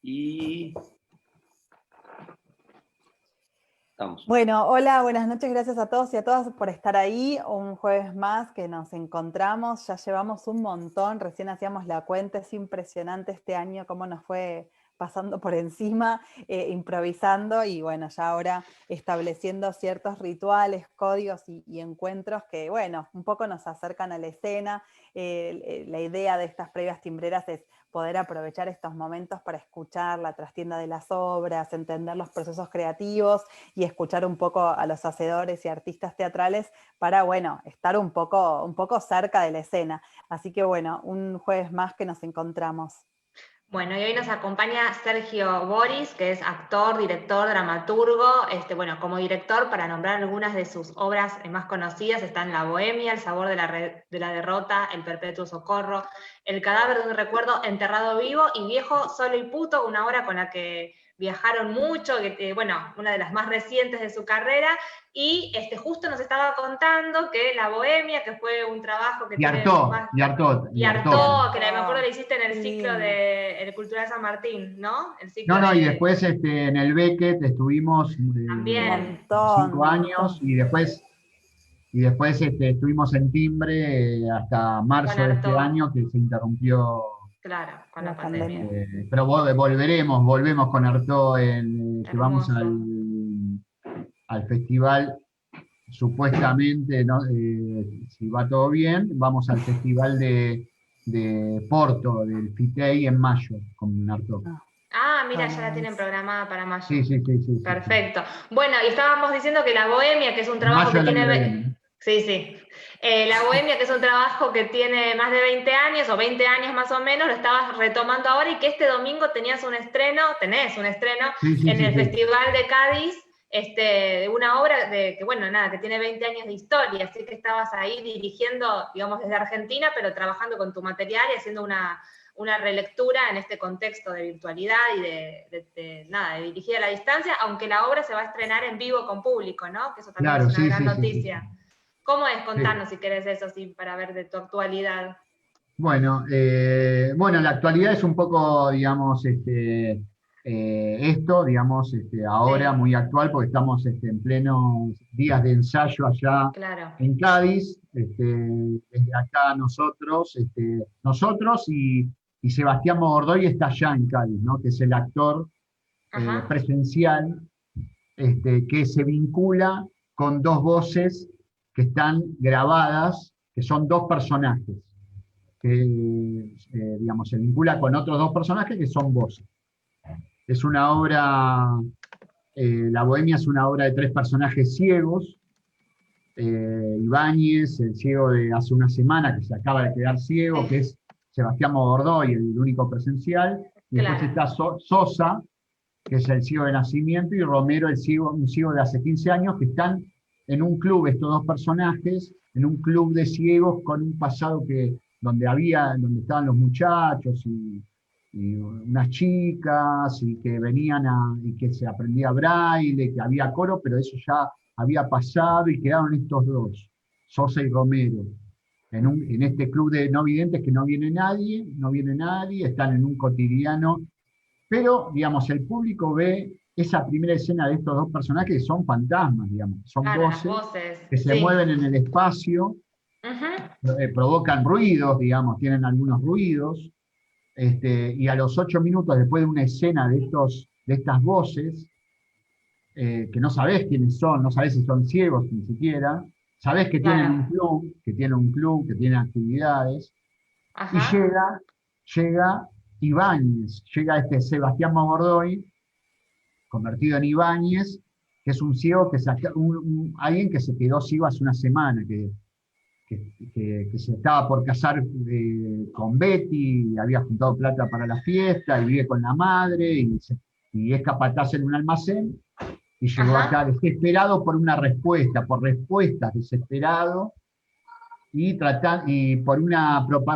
Y estamos. Bueno, hola, buenas noches, gracias a todos y a todas por estar ahí. Un jueves más que nos encontramos, ya llevamos un montón, recién hacíamos la cuenta, es impresionante este año cómo nos fue pasando por encima, improvisando y bueno, ya ahora estableciendo ciertos rituales, códigos y encuentros que bueno, un poco nos acercan a la escena. La idea de estas previas timbreras es poder aprovechar estos momentos para escuchar la trastienda de las obras, entender los procesos creativos y escuchar un poco a los hacedores y artistas teatrales para, bueno, estar un poco cerca de la escena. Así que, bueno, un jueves más que nos encontramos. Bueno, y hoy nos acompaña Sergio Boris, que es actor, director, dramaturgo. Bueno, como director, para nombrar algunas de sus obras más conocidas, están La Bohemia, El sabor de la derrota, El perpetuo socorro, El cadáver de un recuerdo enterrado vivo y Viejo, solo y puto, una obra con la que viajaron mucho, bueno, una de las más recientes de su carrera, y justo nos estaba contando que La Bohemia, que fue un trabajo que y Artaud, que me acuerdo le hiciste en el ciclo del Cultural San Martín, ¿no? El ciclo y después en el Beckett estuvimos también 5 años, y después estuvimos en Timbre hasta marzo de este año, que se interrumpió. Claro, con la pandemia. Pero volvemos con Artaud, que vamos al festival, supuestamente, ¿no? Si va todo bien, vamos al festival de Porto, del FITEI, en mayo, con Artaud. Ah, mira, ya la tienen programada para mayo. Sí. Perfecto. Bueno, y estábamos diciendo que La Bohemia, que es un trabajo que tiene... Sí. La Bohemia, que es un trabajo que tiene más de 20 años, o 20 años más o menos, lo estabas retomando ahora, y que este domingo tenés un estreno en el Festival de Cádiz, de una obra que tiene 20 años de historia, así que estabas ahí dirigiendo, digamos, desde Argentina, pero trabajando con tu material y haciendo una relectura en este contexto de virtualidad y de dirigir a la distancia, aunque la obra se va a estrenar en vivo con público, ¿no? Que eso también es una gran noticia. Sí. ¿Cómo es? Contanos si querés eso, para ver de tu actualidad. Bueno, la actualidad es un poco, digamos, ahora muy actual, porque estamos en plenos días de ensayo allá en Cádiz. Desde acá nosotros y Sebastián Mogordoy está allá en Cádiz, ¿no? Que es el actor presencial, que se vincula con dos voces que están grabadas, que son dos personajes, que se vincula con otros dos personajes que son voces. Es una obra, La Bohemia es una obra de 3 personajes ciegos. Ibáñez, el ciego de hace una semana, que se acaba de quedar ciego, que es Sebastián Mogordoy, el único presencial, y después está Sosa, que es el ciego de nacimiento, y Romero, un ciego de hace 15 años, que están en un club, estos dos personajes, en un club de ciegos con un pasado donde estaban los muchachos y unas chicas, y que venían y que se aprendía braille, que había coro, pero eso ya había pasado, y quedaron estos dos, Sosa y Romero, en este club de no videntes, que no viene nadie, están en un cotidiano, pero, digamos, el público ve esa primera escena de estos dos personajes, que son fantasmas, digamos, son voces que se mueven en el espacio, provocan ruidos, digamos, tienen algunos ruidos, y a los 8 minutos después de una escena de estas voces, que no sabés quiénes son, no sabés si son ciegos ni siquiera, sabés que tienen un club, que tienen actividades, y llega Ibáñez, llega Sebastián Mogordoy, convertido en Ibáñez, que es un ciego, alguien que se quedó ciego hace una semana, que se estaba por casar con Betty, había juntado plata para la fiesta, y vive con la madre, y es capataz en un almacén, y llegó acá desesperado por respuestas, desesperado,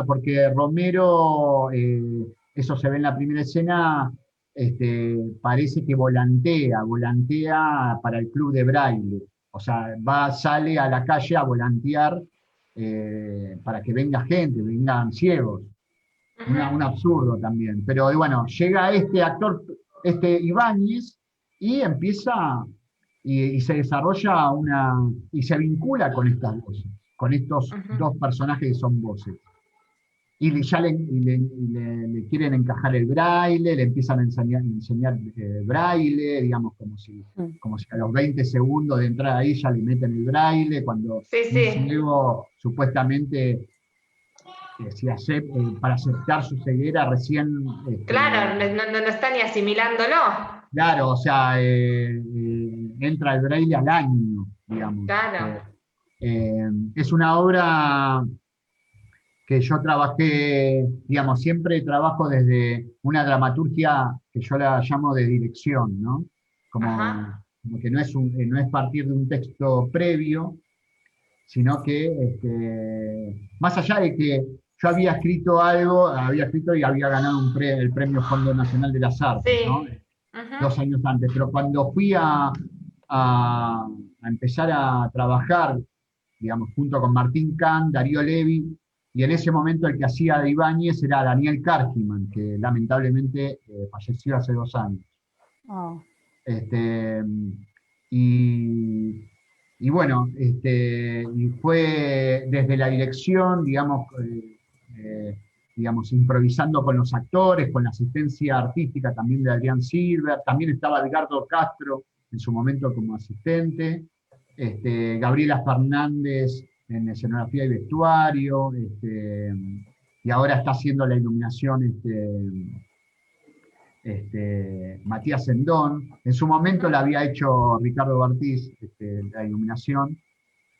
porque Romero, eso se ve en la primera escena, parece que volantea para el club de braille, o sea, sale a la calle a volantear, para que venga gente, vengan ciegos. un absurdo también. Pero bueno, llega este actor, Ibáñez, y empieza, y se desarrolla y se vincula con estas voces, con estos dos personajes que son voces. Y ya le quieren encajar el braille, le empiezan a enseñar braille, digamos, como si a los 20 segundos de entrar ahí ya le meten el braille, cuando un ciego supuestamente para aceptar su ceguera recién... claro, no está ni asimilándolo. Claro, o sea, entra el braille al año, digamos. Claro. Es una obra que yo trabajé, digamos, siempre trabajo desde una dramaturgia que yo la llamo de dirección, ¿no? Como que no es partir de un texto previo, sino que, más allá de que yo había escrito y había ganado el Premio Fondo Nacional de las Artes, ¿no? 2 años antes, pero cuando fui a empezar a trabajar, digamos, junto con Martín Kahn, Darío Levi, y en ese momento el que hacía de Ibáñez era Daniel Kargiman, que lamentablemente falleció hace 2 años. Oh. Y bueno, y fue desde la dirección, digamos, improvisando con los actores, con la asistencia artística también de Adrián Silver, también estaba Edgardo Castro en su momento como asistente, Gabriela Fernández en escenografía y vestuario, y ahora está haciendo la iluminación Matías Endón. En su momento la había hecho Ricardo Bartiz, la iluminación.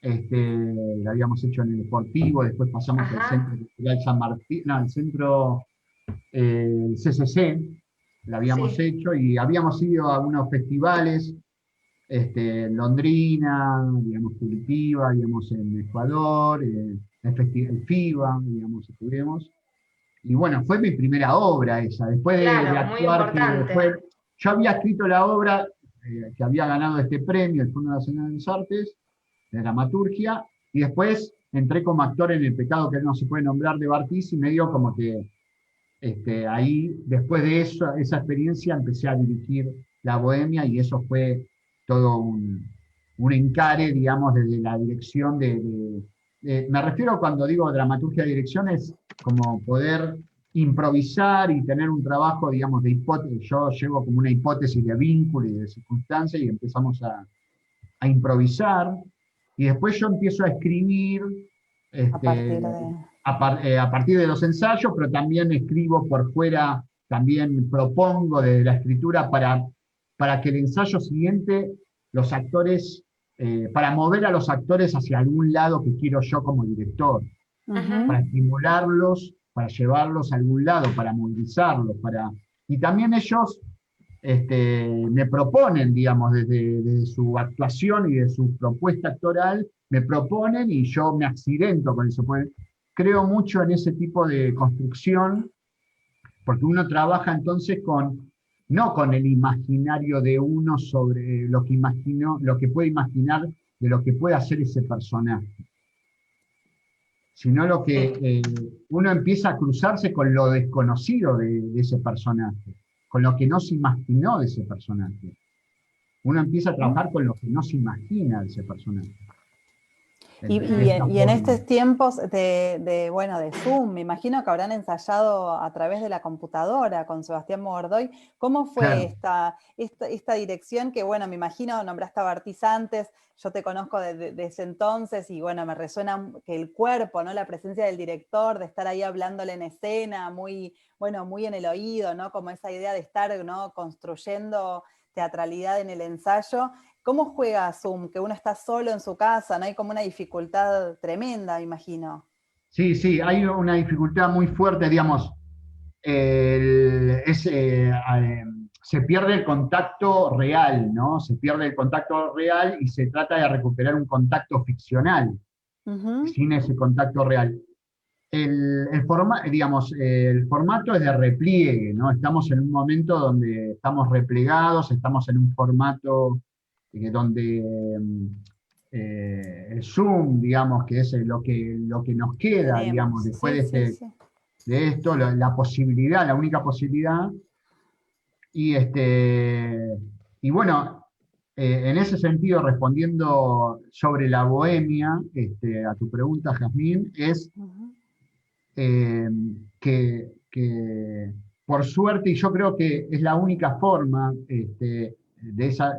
La habíamos hecho en el Deportivo, después pasamos al Centro Cultural San Martín, no, al Centro CCC, la habíamos hecho, y habíamos ido a unos festivales, Londrina, digamos, Curitiba, digamos, en Ecuador, el FIBA, digamos, estuvimos. Y bueno, fue mi primera obra esa, después de actuar, yo había escrito la obra que había ganado este premio, el Fondo Nacional de las Artes, de dramaturgia, y después entré como actor en El pecado que no se puede nombrar de Bartiz, y medio como que ahí, después de eso, esa experiencia, empecé a dirigir La Bohemia, y eso fue todo un encare, digamos, desde la dirección me refiero cuando digo dramaturgia de dirección, es como poder improvisar y tener un trabajo, digamos, de hipótesis. Yo llevo como una hipótesis de vínculo y de circunstancia, y empezamos a improvisar, y después yo empiezo a escribir a partir de los ensayos, pero también escribo por fuera, también propongo desde la escritura para que el ensayo siguiente, los actores, para mover a los actores hacia algún lado que quiero yo como director, para estimularlos, para llevarlos a algún lado, para movilizarlos, y también ellos me proponen, digamos, desde su actuación y de su propuesta actoral, me proponen y yo me accidento con eso. Creo mucho en ese tipo de construcción, porque uno trabaja entonces no con el imaginario de uno sobre lo que puede imaginar de lo que puede hacer ese personaje, sino lo que uno empieza a cruzarse con lo desconocido de ese personaje, con lo que no se imaginó de ese personaje. Uno empieza a trabajar con lo que no se imagina de ese personaje. Y en estos tiempos de Zoom, me imagino que habrán ensayado a través de la computadora con Sebastián Mogordoy. ¿Cómo fue esta dirección? Que bueno, me imagino, nombraste a Bartiz antes, yo te conozco desde ese entonces, y bueno, me resuena que el cuerpo, ¿no? La presencia del director, de estar ahí hablándole en escena, muy en el oído, ¿no? Como esa idea de estar, ¿no? Construyendo teatralidad en el ensayo. ¿Cómo juega Zoom? Que uno está solo en su casa, ¿no? Hay como una dificultad tremenda, me imagino. Sí, hay una dificultad muy fuerte, digamos. Se pierde el contacto real, ¿no? Se pierde el contacto real y se trata de recuperar un contacto ficcional, sin ese contacto real. El formato es de repliegue, ¿no? Estamos en un momento donde estamos replegados, estamos en un formato donde el Zoom, digamos, que es lo que nos queda, digamos, después de esto, la posibilidad, la única posibilidad. Y bueno, en ese sentido, respondiendo sobre la bohemia, a tu pregunta, Jazmín, es que por suerte, y yo creo que es la única forma de esa,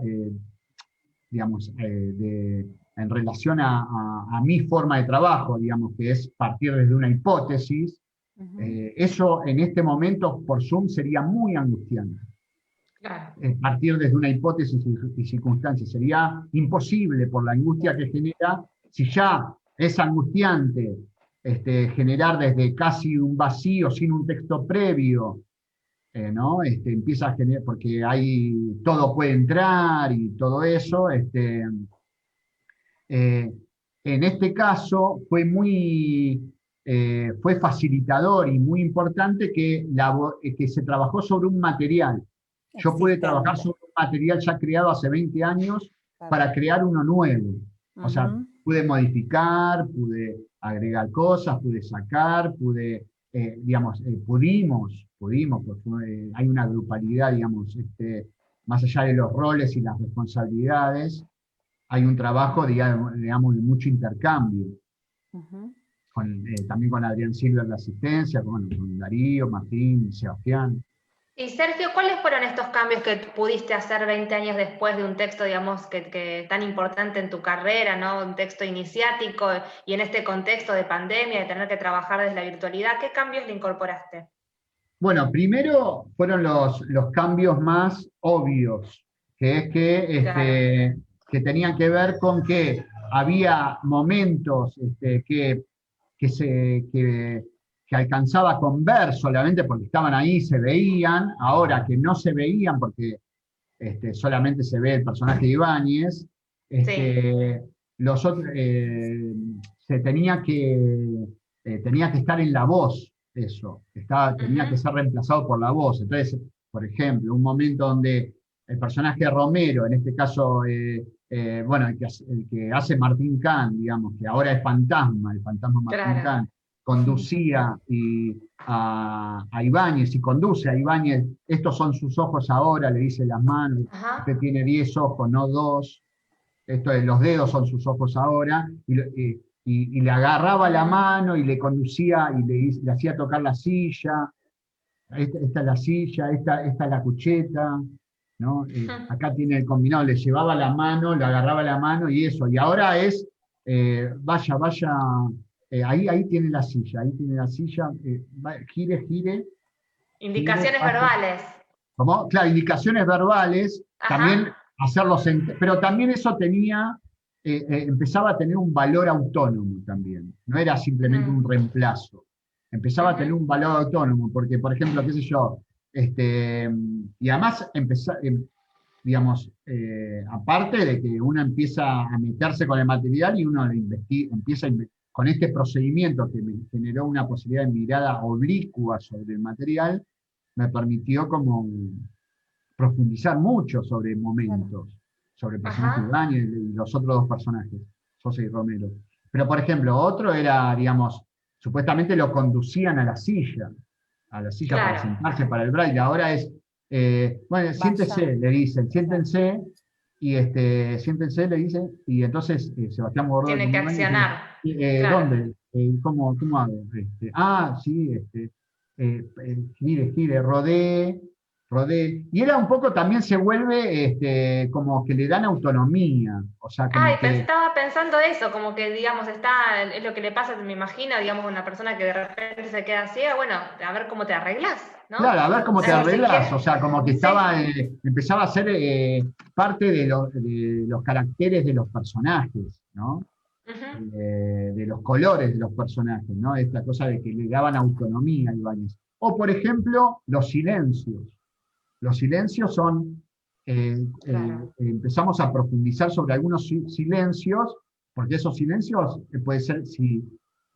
digamos, en relación a mi forma de trabajo, digamos, que es partir desde una hipótesis, eso en este momento por Zoom sería muy angustiante. Claro. Partir desde una hipótesis y circunstancias sería imposible por la angustia que genera. Si ya es angustiante generar desde casi un vacío, sin un texto previo, ¿no? Empieza a generar, porque ahí todo puede entrar y todo eso. En este caso fue facilitador y muy importante que se trabajó sobre un material. Yo pude trabajar sobre un material ya creado hace 20 años para crear uno nuevo. O sea, pude modificar, pude agregar cosas, pude sacar, pudimos, porque hay una grupalidad, digamos, más allá de los roles y las responsabilidades, hay un trabajo, digamos, de mucho intercambio. También con Adrián Silver de asistencia, con Darío, Martín, Sebastián. Y Sergio, ¿cuáles fueron estos cambios que pudiste hacer 20 años después de un texto, digamos, que tan importante en tu carrera, ¿no? Un texto iniciático, y en este contexto de pandemia, de tener que trabajar desde la virtualidad, ¿qué cambios le incorporaste? Bueno, primero fueron los cambios más obvios, que es que tenían que ver con que había momentos que alcanzaba con ver solamente porque estaban ahí, se veían, ahora que no se veían porque solamente se ve el personaje de Ibáñez, los otros, tenía que estar en la voz, eso, tenía que ser reemplazado por la voz. Entonces, por ejemplo, un momento donde el personaje de Romero, en este caso, el que hace Martín Kahn, digamos, que ahora es el fantasma Martín Kahn, conducía a Ibáñez, y conduce a Ibáñez, estos son sus ojos ahora, le dice las manos, usted tiene 10 ojos, no 2, los dedos son sus ojos ahora, y le agarraba la mano y le conducía y le hacía tocar la silla, esta es la silla, esta es la cucheta, ¿no? Acá tiene el combinado, le llevaba la mano, le agarraba la mano y eso, y ahora es, vaya, ahí tiene la silla, gire. Indicaciones verbales. ¿Cómo? Claro, indicaciones verbales, también hacerlos, pero también eso empezaba a tener un valor autónomo también, no era simplemente un reemplazo, empezaba a tener un valor autónomo, porque, por ejemplo, qué sé yo, y además aparte de que uno empieza a meterse con el material y uno empieza con este procedimiento que me generó una posibilidad de mirada oblicua sobre el material, me permitió como profundizar mucho sobre momentos, sobre el personaje de Ibáñez y los otros dos personajes, Sosa y Romero. Pero, por ejemplo, otro era, digamos, supuestamente lo conducían a la silla para sentarse para el braille. Ahora es, siéntese, le dicen, siéntense, y siéntense, le dicen, y entonces Sebastián Bordó tiene que accionar. ¿Dónde? ¿Cómo hago? Gire, rodee. Y era un poco, también se vuelve como que le dan autonomía. O sea, estaba pensando eso, como que, digamos, es lo que le pasa, me imagino, digamos, a una persona que de repente se queda ciega, bueno, a ver cómo te arreglas, ¿no? Claro, a ver cómo te arreglas, o sea, como que empezaba a ser parte de los caracteres de los personajes, ¿no? De los colores de los personajes, ¿no? Esta cosa de que le daban autonomía a Ibáñez. O, por ejemplo, los silencios. Los silencios son, empezamos a profundizar sobre algunos silencios, porque esos silencios puede ser, si,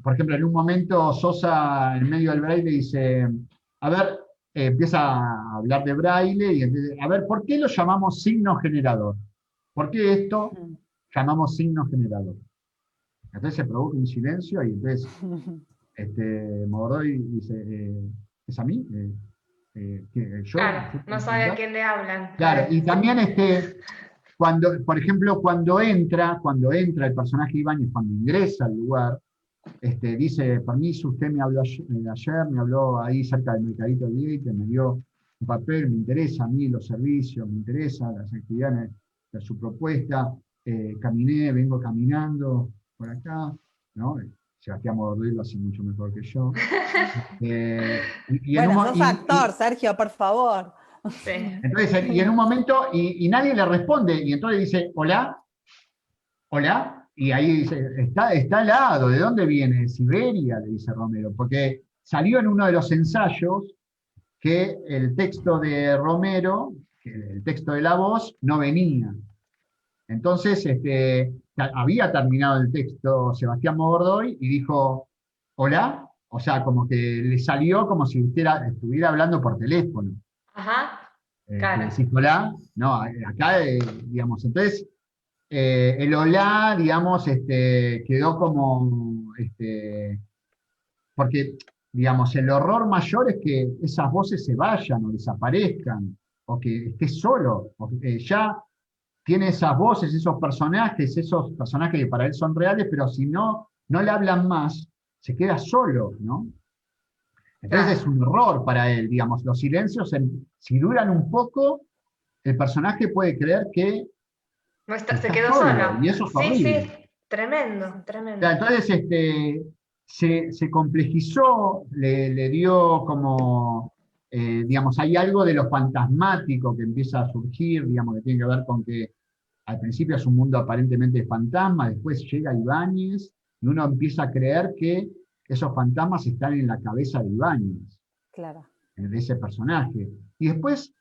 por ejemplo, en un momento Sosa en medio del braille dice, a ver, empieza a hablar de braille, y a ver, ¿por qué lo llamamos signo generador? ¿Por qué esto llamamos signo generador? Entonces se produce un silencio y entonces Mogordoy dice, ¿es a mí? ¿Yo? Claro, no sabe a quién le hablan. Claro, y también cuando, por ejemplo, cuando entra el personaje de Ibáñez, cuando ingresa al lugar, dice, permiso, usted me habló ayer, me habló ahí cerca del Mercadito Vieite, me dio un papel, me interesa a mí los servicios, me interesan las actividades de su propuesta, vengo caminando por acá, ¿no? Sebastián Mogordoy lo hace mucho mejor que yo. Bueno, sos actor, Sergio, por favor. Sí. Entonces, y en un momento, y nadie le responde, y entonces dice, hola, hola, y ahí dice, está helado, ¿de dónde viene? De Siberia, le dice Romero, porque salió en uno de los ensayos que el texto de Romero, el texto de la voz, no venía. Entonces, había terminado el texto Sebastián Mogordoy y dijo, hola, o sea, como que le salió como si estuviera hablando por teléfono. Ajá, claro. Decís, hola, no, acá, digamos, entonces, el hola, digamos, quedó como, porque, digamos, el horror mayor es que esas voces se vayan o desaparezcan, o que esté solo, o que ya tiene esas voces, esos personajes que para él son reales, pero si no le hablan más, se queda solo, ¿no? Entonces es un horror para él, digamos, los silencios, si duran un poco, el personaje puede creer que se quedó solo. Y eso es horrible. Sí, tremendo, tremendo. Entonces se complejizó, le dio como, digamos, hay algo de lo fantasmático que empieza a surgir, digamos, que tiene que ver con que al principio es un mundo aparentemente de fantasma, después llega Ibáñez, y uno empieza a creer que esos fantasmas están en la cabeza de Ibáñez, claro, de ese personaje. Y después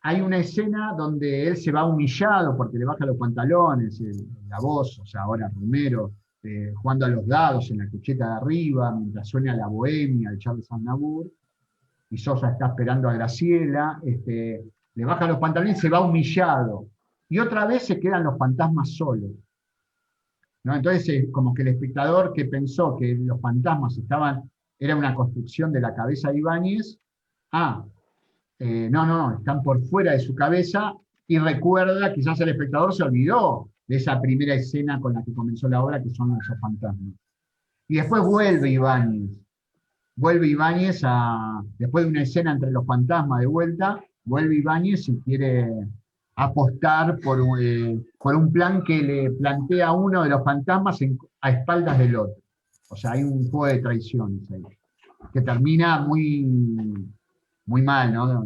hay una escena donde él se va humillado porque le baja los pantalones, la voz, o sea, ahora Romero, jugando a los dados en la cucheta de arriba, mientras suena la bohemia de Charles Aznavour, y Sosa está esperando a Graciela, le baja los pantalones y se va humillado. Y otra vez se quedan los fantasmas solos, ¿no? Entonces, como que el espectador que pensó que los fantasmas era una construcción de la cabeza de Ibáñez, no, están por fuera de su cabeza, y recuerda, quizás el espectador se olvidó de esa primera escena con la que comenzó la obra, que son esos fantasmas. Y después vuelve Ibáñez después de una escena entre los fantasmas de vuelta, vuelve Ibáñez y quiere apostar por un plan que le plantea uno de los fantasmas a espaldas del otro. O sea, hay un juego de traiciones ahí, que termina muy, muy mal, ¿no?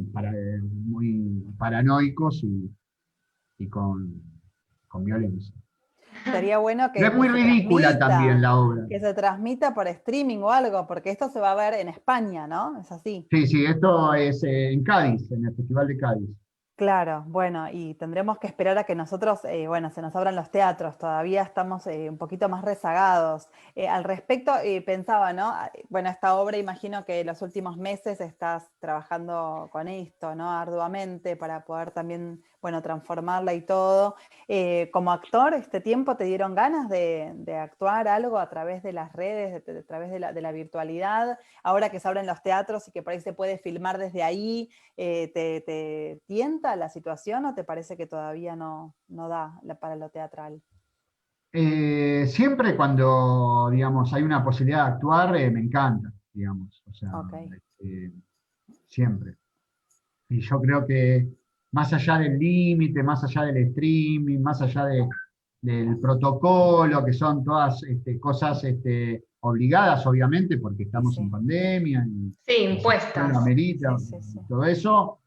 Muy paranoicos y con violencia. Sería bueno que... Pero es muy ridícula también la obra. Que se transmita por streaming o algo, porque esto se va a ver en España, ¿no? Es así. Sí, esto es en Cádiz, en el Festival de Cádiz. Claro, bueno, y tendremos que esperar a que nosotros, se nos abran los teatros, todavía estamos un poquito más rezagados. Al respecto, pensaba, ¿no? Bueno, esta obra, imagino que los últimos meses estás trabajando con esto, ¿no? Arduamente para poder también, transformarla y todo. Como actor, ¿este tiempo te dieron ganas de actuar algo a través de las redes, a través de la virtualidad? Ahora que se abren los teatros y que por ahí se puede filmar desde ahí, ¿te tienta la situación o te parece que todavía no da para lo teatral? Siempre cuando, digamos, hay una posibilidad de actuar, me encanta, digamos. O sea, Okay. Siempre. Y yo creo que más allá del límite, más allá del streaming, más allá del protocolo, que son todas cosas obligadas, obviamente, porque estamos en pandemia. Sí, impuestas. Amerita, sí. Todo eso.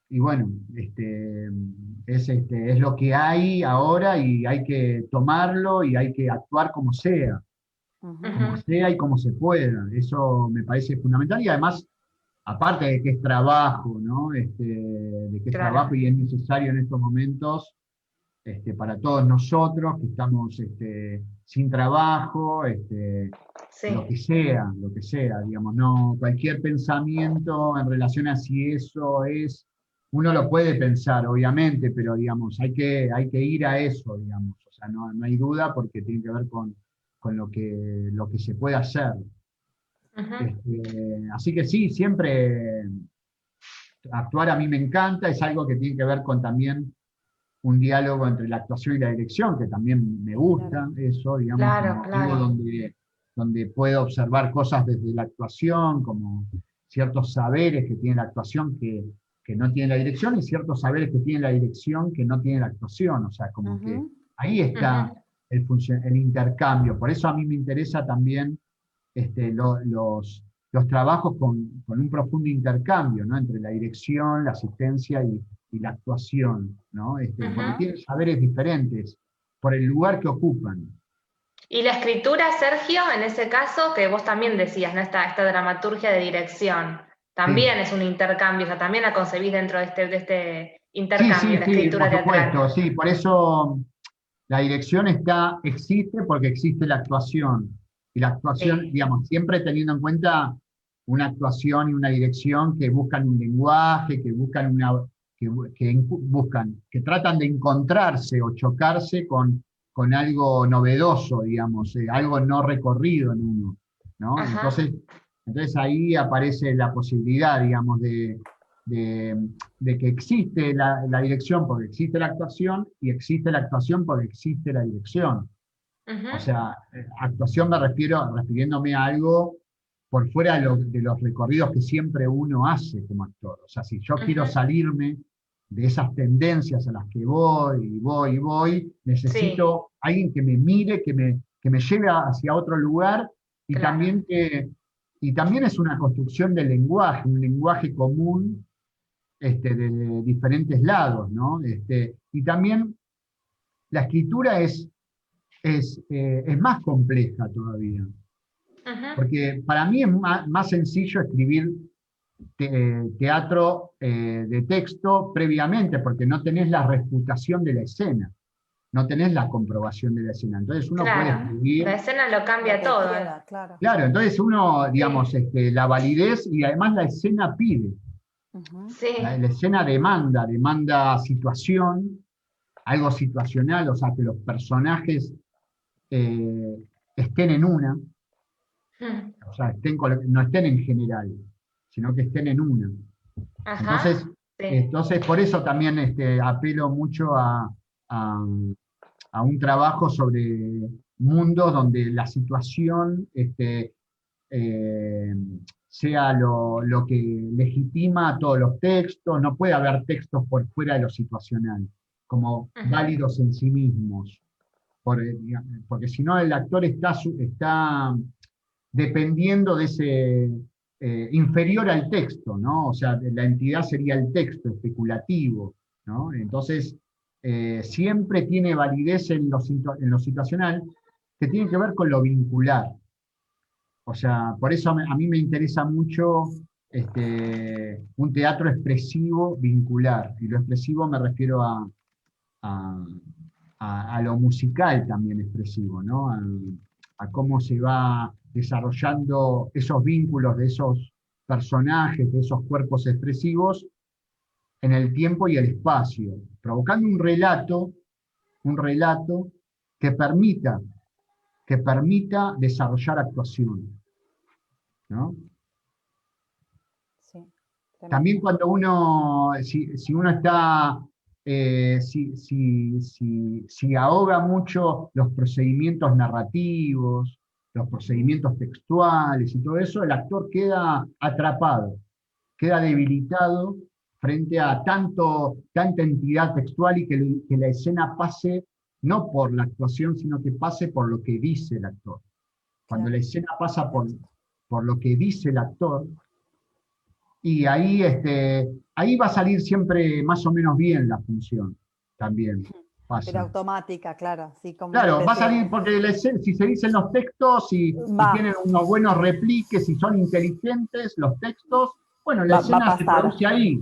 Y bueno, es lo que hay ahora y hay que tomarlo y hay que actuar como sea. Como sea y como se pueda. Eso me parece fundamental y además, aparte de que es trabajo, ¿no? De que es trabajo y es necesario en estos momentos para todos nosotros que estamos sin trabajo, lo que sea, digamos, no cualquier pensamiento en relación a si eso es, uno lo puede pensar, obviamente, pero digamos, hay que ir a eso, digamos, o sea, no hay duda porque tiene que ver con lo que se puede hacer. Así que sí, siempre actuar a mí me encanta, es algo que tiene que ver con también un diálogo entre la actuación y la dirección, que también me gusta, eso, digamos, algo donde puedo observar cosas desde la actuación, como ciertos saberes que tiene la actuación que no tiene la dirección, y ciertos saberes que tiene la dirección que no tiene la actuación, o sea, como que ahí está el intercambio. Por eso a mí me interesa también los trabajos con un profundo intercambio, ¿no? Entre la dirección, la asistencia y la actuación, ¿no? Porque tienen saberes diferentes por el lugar que ocupan. Y la escritura, Sergio, en ese caso, que vos también decías, ¿no? Esta dramaturgia de dirección, también es un intercambio, o sea, también la concebís dentro de este intercambio, la escritura por teatral. supuesto, sí, por eso la dirección existe porque existe la actuación. Y la actuación, digamos, siempre teniendo en cuenta una actuación y una dirección que buscan un lenguaje, que buscan que tratan de encontrarse o chocarse con algo novedoso, digamos, algo no recorrido en uno, ¿no? Entonces ahí aparece la posibilidad, digamos, de que existe la dirección porque existe la actuación, y existe la actuación porque existe la dirección. O sea, actuación refiriéndome a algo por fuera de los recorridos que siempre uno hace como actor. O sea, si yo quiero salirme de esas tendencias a las que voy, necesito alguien que me mire, que me lleve hacia otro lugar, y también es una construcción del lenguaje, un lenguaje común de diferentes lados, ¿no? Y también la escritura es más compleja todavía. Porque para mí es más sencillo escribir teatro de texto previamente, porque no tenés la refutación de la escena, no tenés la comprobación de la escena. Entonces uno puede escribir... La escena lo cambia todo. Claro, entonces uno, digamos, la validez, y además la escena pide. La escena demanda situación, algo situacional, o sea, que los personajes estén en una, o sea, no estén en general, sino que estén en una. Entonces por eso también apelo mucho a un trabajo sobre mundos donde la situación sea lo que legitima todos los textos. No puede haber textos por fuera de lo situacional, como válidos en sí mismos, porque si no el actor está dependiendo de ese inferior al texto, ¿no? O sea, la entidad sería el texto especulativo, ¿no? Entonces, siempre tiene validez en lo situacional, que tiene que ver con lo vincular. O sea, por eso a mí me interesa mucho un teatro expresivo vincular, y lo expresivo me refiero a lo musical también expresivo, ¿no? A cómo se va desarrollando esos vínculos de esos personajes, de esos cuerpos expresivos en el tiempo y el espacio, provocando un relato que permita desarrollar actuación, ¿no? Sí, también cuando uno, si uno está, si ahoga mucho los procedimientos narrativos, los procedimientos textuales y todo eso, el actor queda atrapado, queda debilitado frente a tanta entidad textual, y que la escena pase no por la actuación, sino que pase por lo que dice el actor. Cuando la escena pasa por lo que dice el actor, y ahí va a salir siempre más o menos bien la función, también. Pasa. Pero automática, claro. Sí, como claro, va a salir porque si se dicen los textos, si tienen unos buenos repliques, si son inteligentes los textos, bueno, la escena se produce ahí.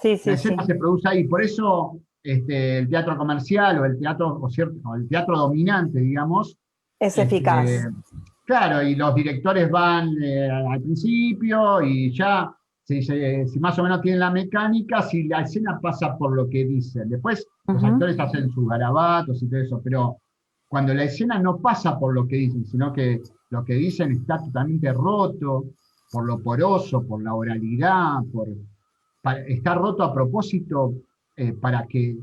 La escena se produce ahí. Por eso el teatro comercial o el teatro dominante, digamos, es eficaz. Claro, y los directores van al principio y ya, si más o menos tienen la mecánica, si la escena pasa por lo que dicen. Después los actores hacen sus garabatos y todo eso, pero cuando la escena no pasa por lo que dicen, sino que lo que dicen está totalmente roto por lo poroso, por la oralidad, está roto a propósito para que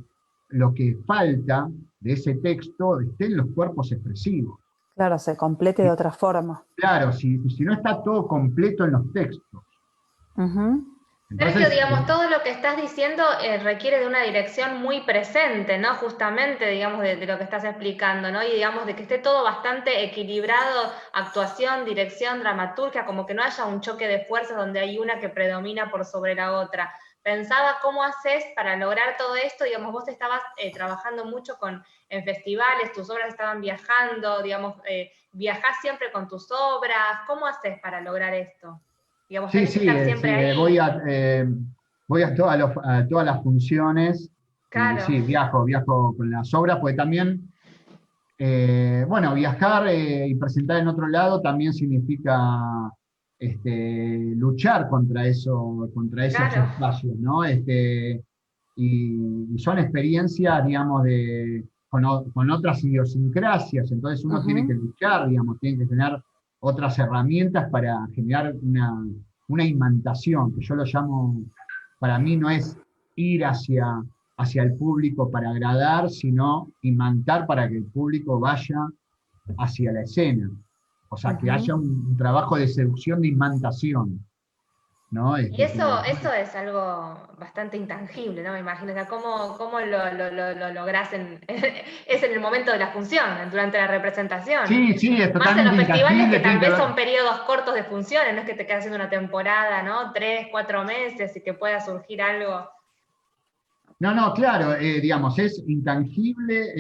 lo que falta de ese texto esté en los cuerpos expresivos. Claro, se complete de otra forma. Claro, si no está todo completo en los textos. Entonces, Sergio, digamos, todo lo que estás diciendo requiere de una dirección muy presente, ¿no? Justamente, digamos, de lo que estás explicando, ¿no? Y digamos, de que esté todo bastante equilibrado, actuación, dirección, dramaturgia, como que no haya un choque de fuerzas donde hay una que predomina por sobre la otra. Pensaba cómo haces para lograr todo esto, digamos, vos estabas trabajando mucho en festivales, tus obras estaban viajando, digamos, viajás siempre con tus obras, ¿cómo haces para lograr esto? Digamos, sí, siempre ahí. Voy a todas las funciones, claro. Sí, viajo con las obras, porque también, bueno, viajar y presentar en otro lado también significa luchar contra esos claro. espacios, ¿no? Y son experiencias, digamos, con otras idiosincrasias, entonces uno tiene que luchar, digamos, tiene que tener otras herramientas para generar una imantación, que yo lo llamo, para mí no es ir hacia el público para agradar, sino imantar para que el público vaya hacia la escena. O sea, que haya un trabajo de seducción, de imantación, ¿no? Y eso es algo bastante intangible, ¿no? Me imagino. O sea, ¿cómo lo lográs es en el momento de la función, durante la representación? Sí, es totalmente más en los festivales que tal vez son periodos cortos de funciones, no es que te quedas haciendo una temporada, ¿no? 3, 4 meses y que pueda surgir algo. No, claro, digamos, es intangible,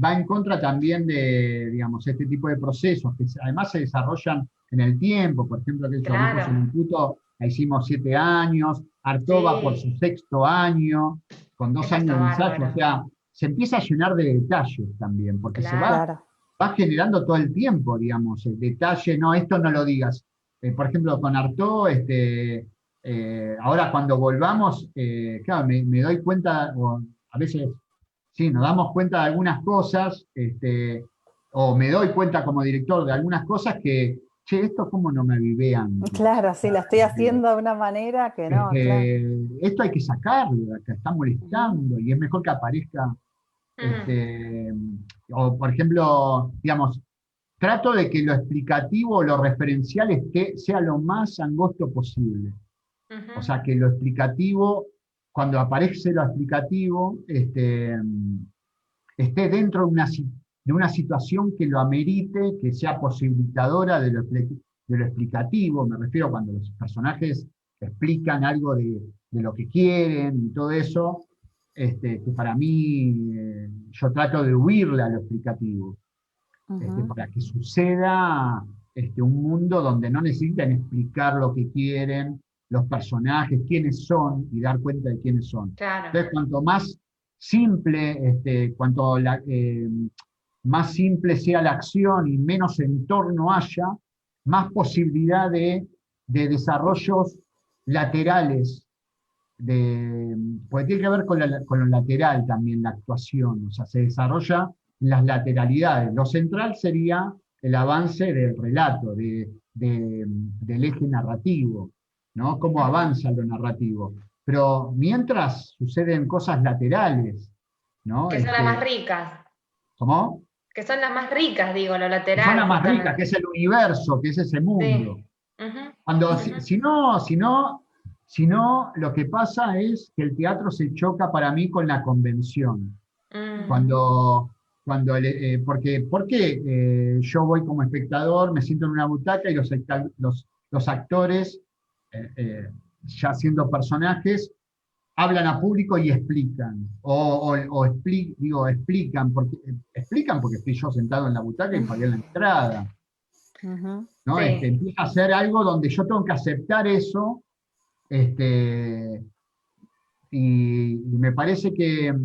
va en contra también de, digamos, este tipo de procesos, que además se desarrollan en el tiempo. Por ejemplo, que claro. en un puto la hicimos 7 años, Artaud va por su 6º año, con 2 años de ensayo, o sea, se empieza a llenar de detalles también, porque claro. se va generando todo el tiempo, digamos, el detalle, no, esto no lo digas. Por ejemplo, con Artaud, ahora cuando volvamos, claro, me doy cuenta, o a veces, sí, nos damos cuenta de algunas cosas, o me doy cuenta como director de algunas cosas que, che, esto cómo no me avivean. Claro, sí, la estoy haciendo de una manera que no, claro. Esto hay que sacarlo, que está molestando, y es mejor que aparezca, o por ejemplo, digamos, trato de que lo explicativo o lo referencial sea lo más angosto posible. O sea, que lo explicativo, cuando aparece lo explicativo, esté dentro de una situación que lo amerite, que sea posibilitadora de lo explicativo. Me refiero cuando los personajes explican algo de lo que quieren y todo eso, que para mí yo trato de huirle a lo explicativo, para que suceda un mundo donde no necesitan explicar lo que quieren, los personajes, quiénes son, y dar cuenta de quiénes son. Claro. Entonces, cuanto más simple, más simple sea la acción y menos entorno haya, más posibilidad de desarrollos laterales, porque tiene que ver con lo lateral también la actuación, o sea, se desarrolla las lateralidades. Lo central sería el avance del relato, del eje narrativo, ¿no? Cómo avanza lo narrativo. Pero mientras suceden cosas laterales, ¿no? Que son las más ricas. ¿Cómo? Que son las más ricas, digo, lo lateral. Que son las más ricas, que es el universo, que es ese mundo. Sí. Cuando, si no, lo que pasa es que el teatro se choca para mí con la convención. ¿Por qué yo voy como espectador, me siento en una butaca y los actores, ya siendo personajes, hablan a público y explican, explican porque estoy yo sentado en la butaca y pagué la entrada. ¿No? Sí. Empieza a ser algo donde yo tengo que aceptar eso, y me parece que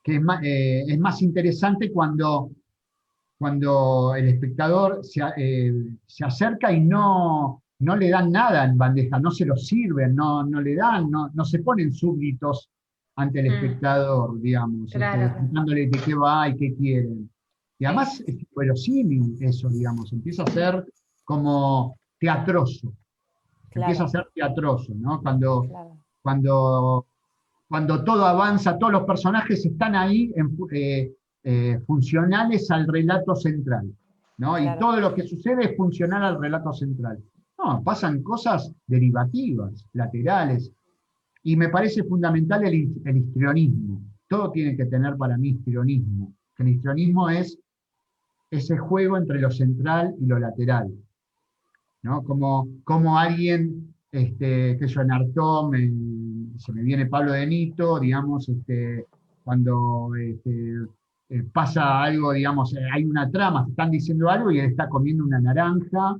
es más interesante cuando el espectador se acerca y no le dan nada en bandeja, no se lo sirven, no le dan, no se ponen súbditos ante el espectador, digamos, Claro. explicándole de qué va y qué quieren. Y además es verosímil eso, digamos, empieza a ser como teatroso. Empieza a ser teatroso, ¿no? Claro. Cuando todo avanza, todos los personajes están ahí funcionales al relato central, ¿no? Y Claro. todo lo que sucede es funcional al relato central. No, pasan cosas derivativas, laterales, y me parece fundamental el histrionismo. Todo tiene que tener para mí histrionismo. El histrionismo es ese juego entre lo central y lo lateral, ¿no? Como alguien, que yo en Artaud, se me viene Pablo de Nitto, digamos, cuando pasa algo, digamos, hay una trama, están diciendo algo y él está comiendo una naranja,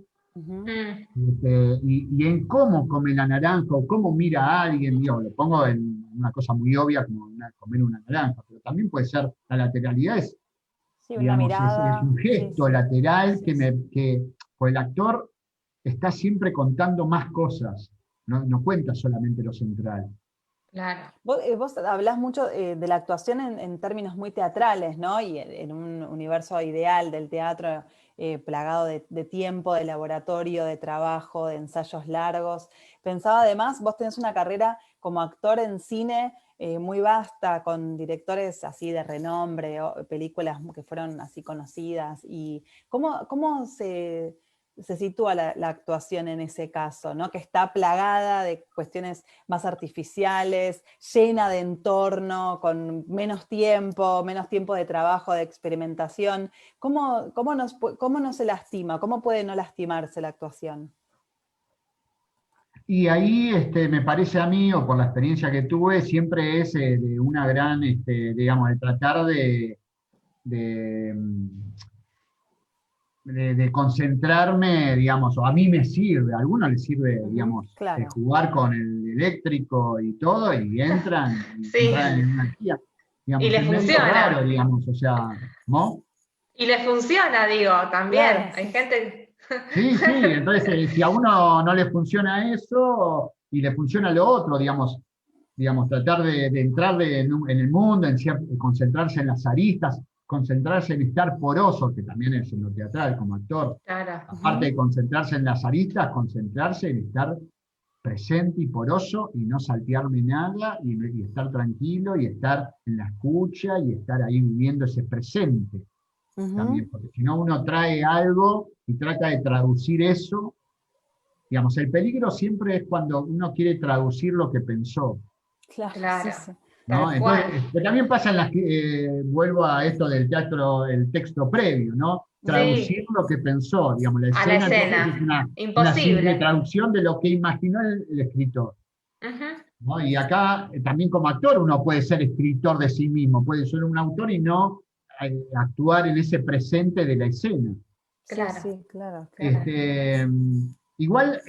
y en cómo come la naranja o cómo mira a alguien, digo, lo pongo en una cosa muy obvia como comer una naranja, pero también puede ser, la lateralidad es, Sí, una digamos, mirada. es un gesto Sí, sí. lateral Sí, sí. que pues el actor está siempre contando más cosas, no cuenta solamente lo central. Claro. Vos hablás mucho de la actuación en términos muy teatrales, ¿no? Y en un universo ideal del teatro plagado de tiempo, de laboratorio, de trabajo, de ensayos largos. Pensaba además, vos tenés una carrera como actor en cine muy vasta, con directores así de renombre, películas que fueron así conocidas. Y ¿cómo se sitúa la actuación en ese caso, ¿no? Que está plagada de cuestiones más artificiales, llena de entorno, con menos tiempo de trabajo, de experimentación. ¿Cómo no se lastima? ¿Cómo puede no lastimarse la actuación? Y ahí me parece a mí, o por la experiencia que tuve, siempre es de una gran, digamos, de tratar de concentrarme, digamos, o a mí me sirve, a algunos les sirve, digamos, Claro. jugar con el eléctrico y todo, y entran, Sí. entran en una guía. Digamos, Y le es medio funciona. raro, digamos, o sea, ¿no? Y le funciona, digo, también. Claro, Hay sí. gente. Sí, sí, entonces si a uno no le funciona eso y le funciona lo otro, digamos, tratar de entrar en el mundo, concentrarse en las aristas, concentrarse en estar poroso, que también es en lo teatral como actor, Claro. aparte de concentrarse en las aristas, concentrarse en estar presente y poroso y no saltearme nada y estar tranquilo y estar en la escucha y estar ahí viviendo ese presente también, porque si no uno trae algo y trata de traducir eso, digamos, el peligro siempre es cuando uno quiere traducir lo que pensó, Claro, sí, sí. ¿no? Tal Entonces, cual. pero también pasa en las que, vuelvo a esto del teatro, el texto previo, ¿no? Traducir Sí, lo que pensó, digamos, la a la escena entonces es escena. una simple Imposible. traducción de lo que imaginó el escritor. Ujú. ¿No? Y acá también como actor uno puede ser escritor de sí mismo, puede ser un autor y no actuar en ese presente de la escena. Claro. Sí, claro. Igual,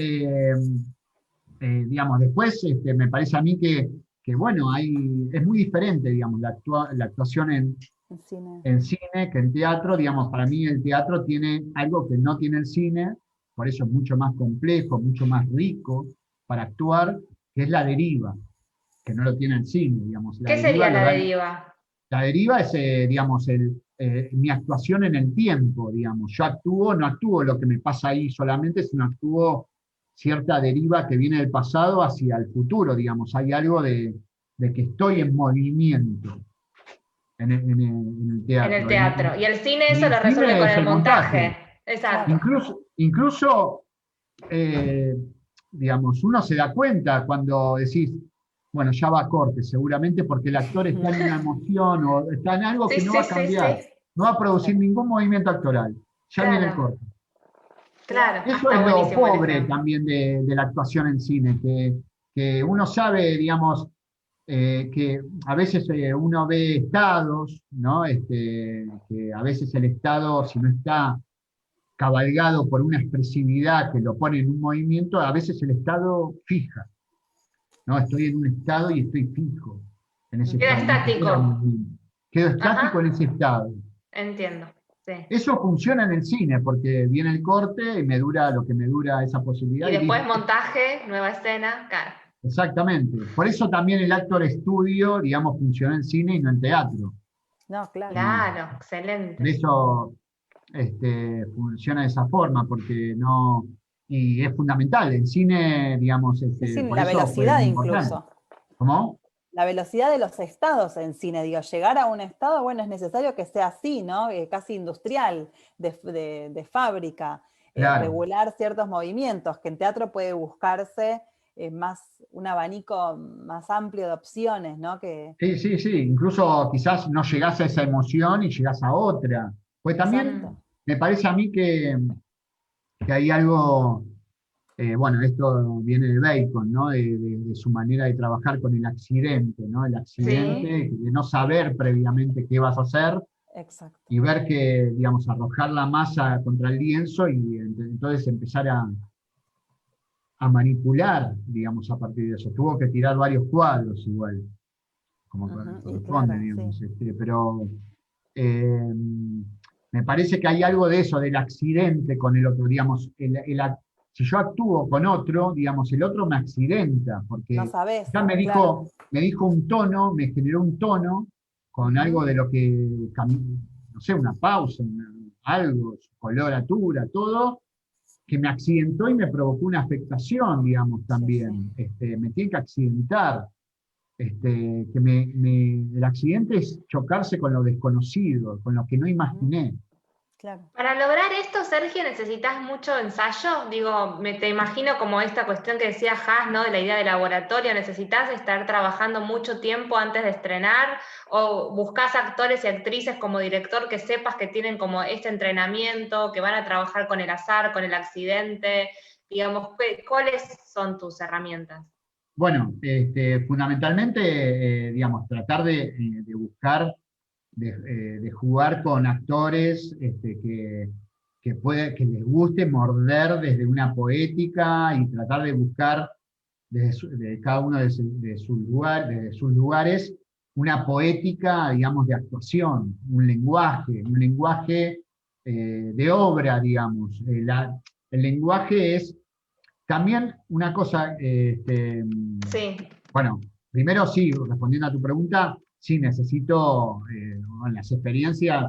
digamos, después me parece a mí que bueno, es muy diferente, digamos, la actuación En cine. en cine que en teatro. Digamos, para mí el teatro tiene algo que no tiene el cine, por eso es mucho más complejo, mucho más rico para actuar, que es la deriva, que no lo tiene el cine, digamos. ¿Qué sería la deriva? La deriva es, digamos, mi actuación en el tiempo, digamos. Yo no actúo lo que me pasa ahí solamente, sino actúo cierta deriva que viene del pasado hacia el futuro, digamos. Hay algo de que estoy en movimiento en el teatro. En el teatro. Y el cine en eso el lo resuelve cine con es el el montaje. Exacto. Incluso digamos, uno se da cuenta cuando decís, bueno, ya va a corte, seguramente porque el actor está en una emoción o está en algo Sí, que no sí, va a sí, cambiar, sí. no va a producir ningún movimiento actoral, ya viene el Claro, corte. claro. Eso Está es lo buenísimo el pobre ejemplo. también de la actuación en cine, que uno sabe, digamos, que a veces uno ve estados, ¿no? Que a veces el estado, si no está cabalgado por una expresividad que lo pone en un movimiento, a veces el estado fija, ¿no? Estoy en un estado y estoy fijo en ese Queda estado, no genera estático. movimiento. Quedo estático en Ajá, ese estado. entiendo. Sí. Eso funciona en el cine, porque viene el corte y me dura lo que me dura esa posibilidad Y y después listo. montaje, nueva escena, claro. Exactamente. Por eso también el Actor Studio, digamos, funcionó en cine y no en teatro. No, claro. Claro, excelente. Por eso funciona de esa forma, porque no... Y es fundamental, en cine, digamos... Sí, por la eso fue velocidad muy importante. incluso. ¿Cómo? La velocidad de los estados en cine, digo, llegar a un estado, bueno, es necesario que sea así, ¿no? Casi industrial, de fábrica, Claro. regular ciertos movimientos, que en teatro puede buscarse un abanico más amplio de opciones, ¿no? Sí, incluso quizás no llegás a esa emoción y llegás a otra. Pues también Exacto. me parece a mí que hay algo... bueno, esto viene de Bacon, ¿no? De su manera de trabajar con el accidente, ¿no? El accidente, de no saber previamente qué vas a hacer. Exacto. Y ver que, digamos, arrojar la masa contra el lienzo y entonces empezar a manipular, digamos, a partir de eso. Tuvo que tirar varios cuadros igual, como corresponde, claro, digamos, sí. pero me parece que hay algo de eso, del accidente con el otro, digamos, si yo actúo con otro, digamos, el otro me accidenta, porque No sabés, ya me claro. dijo un tono, me generó un tono con algo de lo que, no sé, una pausa, algo, su coloratura, todo, que me accidentó y me provocó una afectación, digamos, también. Sí. Me tiene que accidentar. El accidente es chocarse con lo desconocido, con lo que no imaginé. Claro. Para lograr esto, Sergio, ¿necesitas mucho ensayo? Digo, te imagino como esta cuestión que decía Has, ¿no? De la idea de laboratorio. ¿Necesitas estar trabajando mucho tiempo antes de estrenar? ¿O buscas actores y actrices como director que sepas que tienen como este entrenamiento, que van a trabajar con el azar, con el accidente? Digamos, ¿cuáles son tus herramientas? Bueno, fundamentalmente, digamos, tratar de buscar, de jugar con actores que les guste morder desde una poética y tratar de buscar de cada uno de sus lugares una poética, digamos, de actuación, un lenguaje de obra, digamos. El lenguaje es también una cosa, Sí. bueno, primero sí, respondiendo a tu pregunta, sí necesito en las experiencias,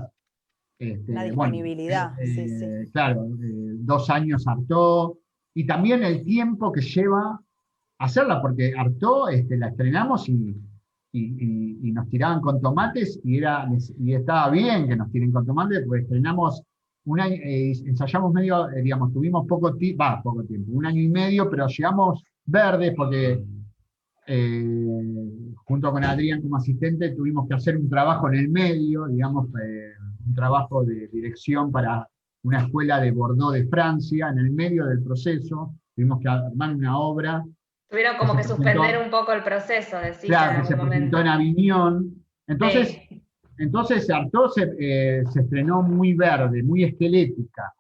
La bueno, disponibilidad, sí. claro, 2 años Artaud, y también el tiempo que lleva hacerla, porque Artaud la estrenamos y nos tiraban con tomates y estaba bien que nos tiren con tomates, porque estrenamos un año, ensayamos medio, digamos, tuvimos poco tiempo, un año y medio, pero llegamos verdes porque junto con Adrián como asistente tuvimos que hacer un trabajo en el medio, digamos, un trabajo de dirección para una escuela de Bordeaux de Francia, en el medio del proceso, tuvimos que armar una obra. Tuvieron como que suspender un poco el proceso, decís. Claro, que se presentó en Aviñón. Entonces, sí. Artaud se estrenó muy verde, muy esquelética.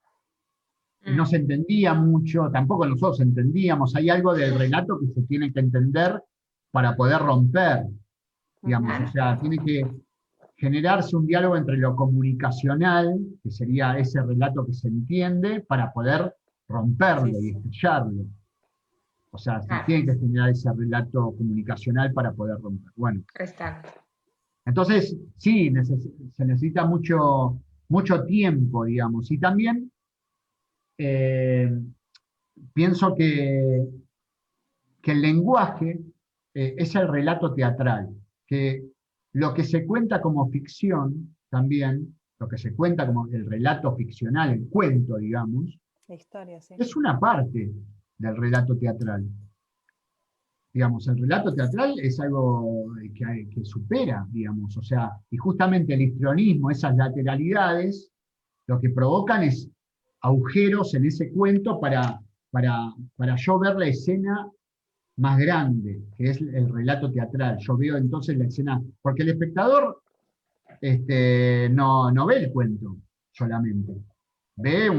No se entendía mucho, tampoco nosotros entendíamos. Hay algo del relato que se tiene que entender para poder romper, digamos. O sea, tiene que generarse un diálogo entre lo comunicacional, que sería ese relato que se entiende, para poder romperlo y estrellarlo. O sea, se tiene que generar ese relato comunicacional para poder romper. Bueno. Exacto. Entonces, sí, se necesita mucho tiempo, digamos. Y también pienso que el lenguaje es el relato teatral, que lo que se cuenta como ficción, también, lo que se cuenta como el relato ficcional, el cuento, digamos, la historia, sí. Es una parte del relato teatral. Digamos, el relato teatral es algo que supera, digamos, o sea, y justamente el histrionismo, esas lateralidades, lo que provocan es agujeros en ese cuento para yo ver la escena más grande, que es el relato teatral. Yo veo entonces la escena, porque el espectador no ve el cuento solamente, ve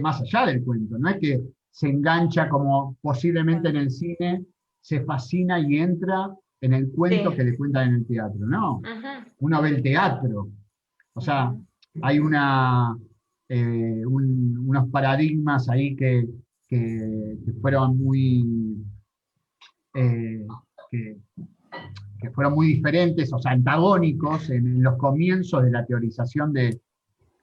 más allá del cuento, no es que se engancha como posiblemente en el cine, se fascina y entra en el cuento que le cuentan en el teatro, no. Uno ve el teatro, o sea, hay unos paradigmas ahí que fueron muy que fueron muy diferentes, o sea, antagónicos en los comienzos de la teorización de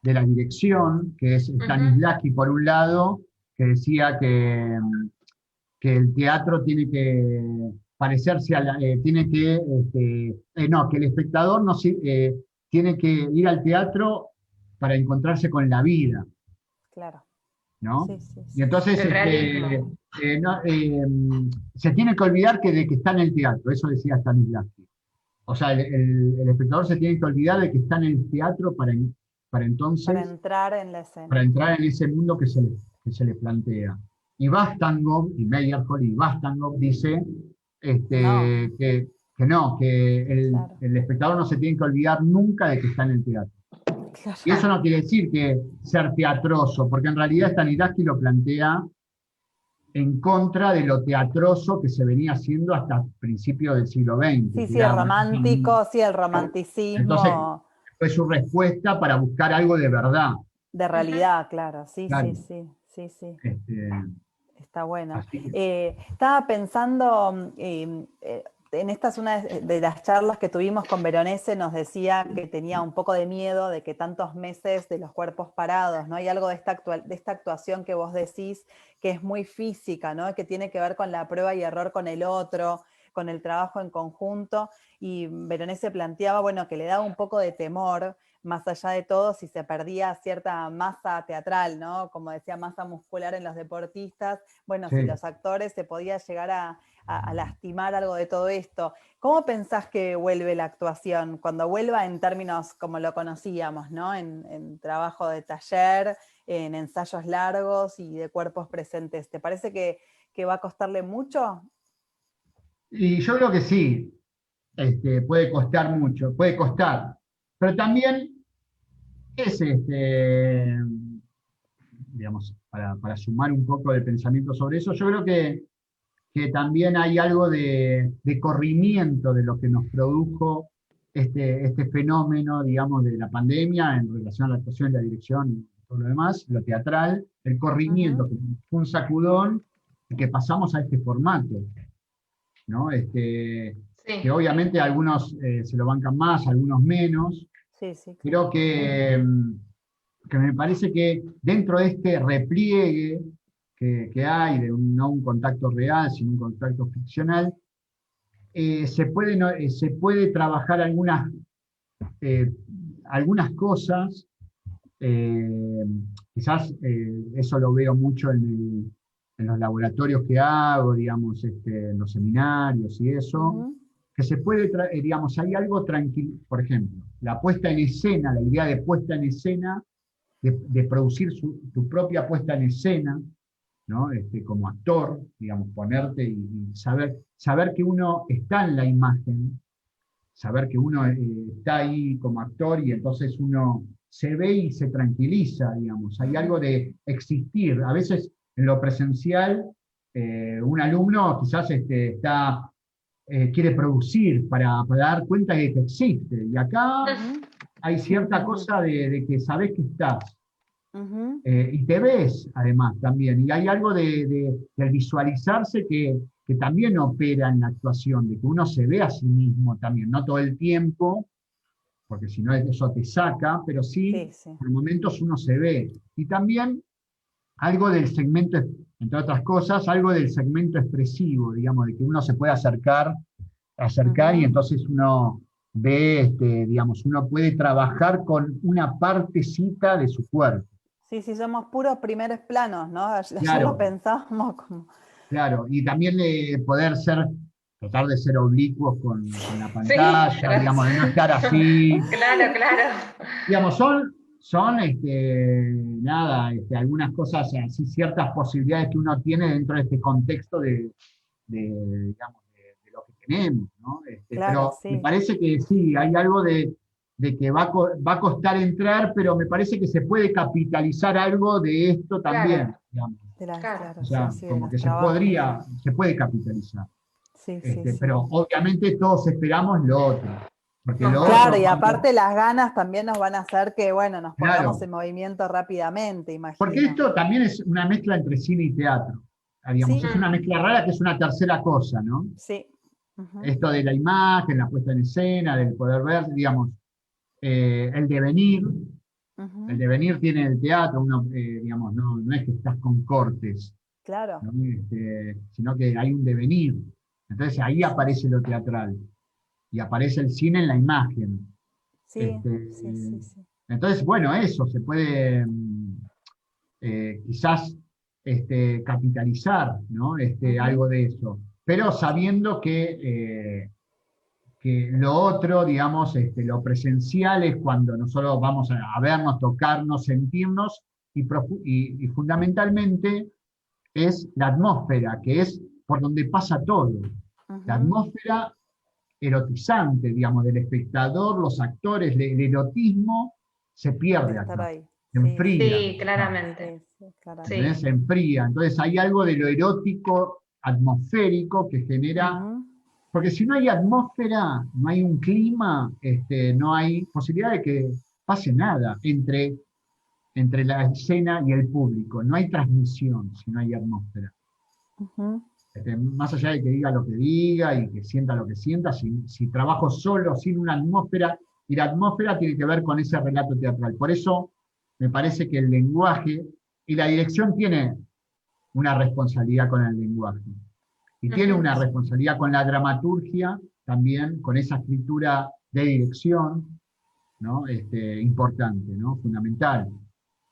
la dirección, que es Stanislavski por un lado, que decía que el teatro tiene que parecerse a la, tiene que, que el espectador no, tiene que ir al teatro para encontrarse con la vida. Claro. ¿No? Sí, sí, sí. Y entonces se tiene que olvidar de que está en el teatro, eso decía Stanislavski. O sea, el espectador se tiene que olvidar de que está en el teatro para entonces... Para entrar en la escena. Para entrar en ese mundo que se le plantea. Y Vastangov, y Meyerhold y Vastangov dice que el espectador no se tiene que olvidar nunca de que está en el teatro. Claro. Y eso no quiere decir que ser teatroso, porque en realidad Stanislavski lo plantea en contra de lo teatroso que se venía haciendo hasta principios del siglo XX. Sí, sí, el romántico, sí, el romanticismo. Entonces, fue su respuesta para buscar algo de verdad. De realidad, claro, sí, Claro. sí. Está bueno. Que... Estaba pensando, en esta es una de las charlas que tuvimos con Veronese, nos decía que tenía un poco de miedo de que tantos meses de los cuerpos parados, ¿no? Hay algo de esta actuación que vos decís que es muy física, ¿no? Que tiene que ver con la prueba y error con el otro, con el trabajo en conjunto, y Veronese planteaba, bueno, que le daba un poco de temor, más allá de todo, si se perdía cierta masa teatral, ¿no? Como decía, masa muscular en los deportistas, bueno, Sí. si los actores se podía llegar a lastimar algo de todo esto. ¿Cómo pensás que vuelve la actuación? Cuando vuelva en términos como lo conocíamos, ¿no? En trabajo de taller, en ensayos largos y de cuerpos presentes. ¿Te parece que va a costarle mucho? Y yo creo que sí, puede costar mucho, puede costar, pero también es, digamos, para sumar un poco de pensamiento sobre eso, yo creo que también hay algo de corrimiento de lo que nos produjo este fenómeno, digamos, de la pandemia en relación a la actuación y la dirección y todo lo demás, lo teatral, el corrimiento, que fue un sacudón y que pasamos a este formato, ¿no? Que obviamente algunos se lo bancan más, algunos menos. Sí, claro. Creo que me parece que dentro de este repliegue que hay, de no un contacto real, sino un contacto ficcional, se puede trabajar algunas cosas, quizás eso lo veo mucho en los laboratorios que hago, digamos, en los seminarios y eso, que se puede, digamos, hay algo tranquilo, por ejemplo, la puesta en escena, la idea de puesta en escena, de producir tu propia puesta en escena, ¿no? Como actor, digamos, ponerte y saber que uno está en la imagen, saber que uno está ahí como actor y entonces uno se ve y se tranquiliza, digamos, hay algo de existir. A veces en lo presencial, un alumno quizás quiere producir para dar cuenta de que existe, y acá hay cierta cosa de que sabés que estás. Y te ves, además, también. Y hay algo del visualizarse que también opera en la actuación, de que uno se ve a sí mismo también, no todo el tiempo, porque si no eso te saca, pero sí, por momentos uno se ve. Y también algo del segmento, entre otras cosas, algo del segmento expresivo, digamos, de que uno se puede acercar y entonces uno ve, digamos, uno puede trabajar con una partecita de su cuerpo. Sí, somos puros primeros planos, ¿no? Ayer Claro. lo pensábamos como... Claro, y también tratar de ser oblicuos con la pantalla, digamos, de no estar así. Claro. Digamos, son algunas cosas, así, ciertas posibilidades que uno tiene dentro de este contexto de lo que tenemos, ¿no? Claro, pero me parece que sí, hay algo de que va a costar entrar, pero me parece que se puede capitalizar algo de esto también, digamos. Claro, o sea, como que se puede capitalizar. Sí. Pero obviamente todos esperamos lo otro. Porque claro, y aparte las ganas también nos van a hacer que, bueno, nos pongamos en movimiento rápidamente, imagino. Porque esto también es una mezcla entre cine y teatro. digamos, Sí. es una mezcla rara que es una tercera cosa, ¿no? Sí. Ujú. Esto de la imagen, la puesta en escena, del poder ver, digamos, el devenir. Ujú. El devenir tiene el teatro, uno, digamos, no es que estás con cortes, Claro. ¿no? Sino que hay un devenir. Entonces ahí aparece lo teatral. Y aparece el cine en la imagen. Sí, sí. Entonces, bueno, eso se puede quizás capitalizar, ¿no? Ujú. Algo de eso. Pero sabiendo que lo otro, digamos, lo presencial es cuando nosotros vamos a vernos, tocarnos, sentirnos, y fundamentalmente es la atmósfera, que es por donde pasa todo. La Ujú. atmósfera erotizante, digamos, del espectador, los actores, el erotismo se pierde De estar acá, ahí. se Sí, enfría. Sí, claramente. sí, claramente. Sí. ¿Entendés? Se enfría. Entonces hay algo de lo erótico atmosférico que genera, Ujú. porque si no hay atmósfera, no hay un clima, no hay posibilidad de que pase nada entre la escena y el público. No hay transmisión si no hay atmósfera. Ujú. Más allá de que diga lo que diga y que sienta lo que sienta, si trabajo solo, sin una atmósfera, y la atmósfera tiene que ver con ese relato teatral. Por eso me parece que el lenguaje y la dirección tiene una responsabilidad con el lenguaje. Y tiene Ujú. una responsabilidad con la dramaturgia, también con esa escritura de dirección, ¿no? Importante, ¿no? Fundamental.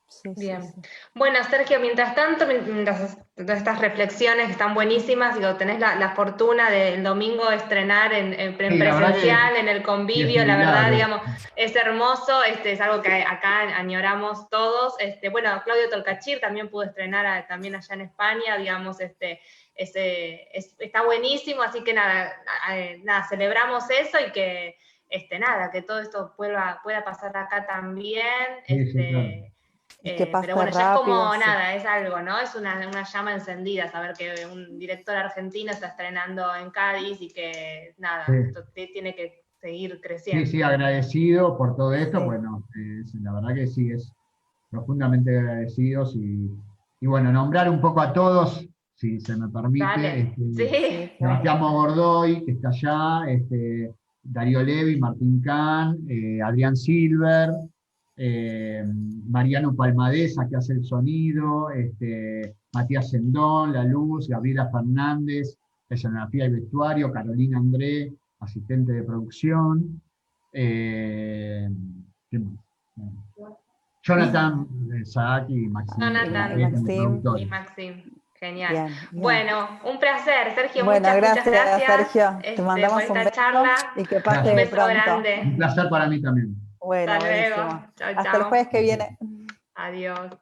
Sí, Bien. sí. Bueno, Sergio, mientras tanto, mientras todas estas reflexiones que están buenísimas, digo, tenés la fortuna del domingo estrenar en Sí, la verdad presencial, que en el sí, es convivio, un la verdad, milagro. digamos, es hermoso, es algo que acá añoramos todos. Bueno, Claudio Tolcachir también pudo estrenar también allá en España, digamos, está buenísimo, así que nada, celebramos eso y que, nada, que todo esto pueda pasar acá también, Sí, sí, claro. Y que pero pase bueno, ya es rápido, como sí. nada, es algo, ¿no? Es una llama encendida saber que un director argentino está estrenando en Cádiz y que nada, Sí. esto tiene que seguir Sí, creciendo. sí, agradecido por todo esto, Sí. bueno, la verdad que sí, es profundamente agradecidos y bueno, nombrar un poco a todos, si se me permite, Dale, sí, Sí, claro. Sebastián Mogordoy, que está allá, Darío Levi, Martín Kahn, Adrián Silver, Mariano Palmadesa, que hace el sonido, Matías Sendón, La Luz, Gabriela Fernández, escenografía y vestuario, Carolina André, asistente de producción. ¿Qué más? Jonathan Saak y Maxim, Jonathan Y Maxim. y productores. Maxim. Genial. Bien, bien. Bueno, un placer, Sergio, Bueno, muchas gracias Sergio. Te por mandamos un esta beso charla. y que Un pase Gracias. beso pronto. Un grande. placer para mí también. Bueno, Hasta luego. buenísimo. Chao, Hasta el chao. jueves que viene. Adiós.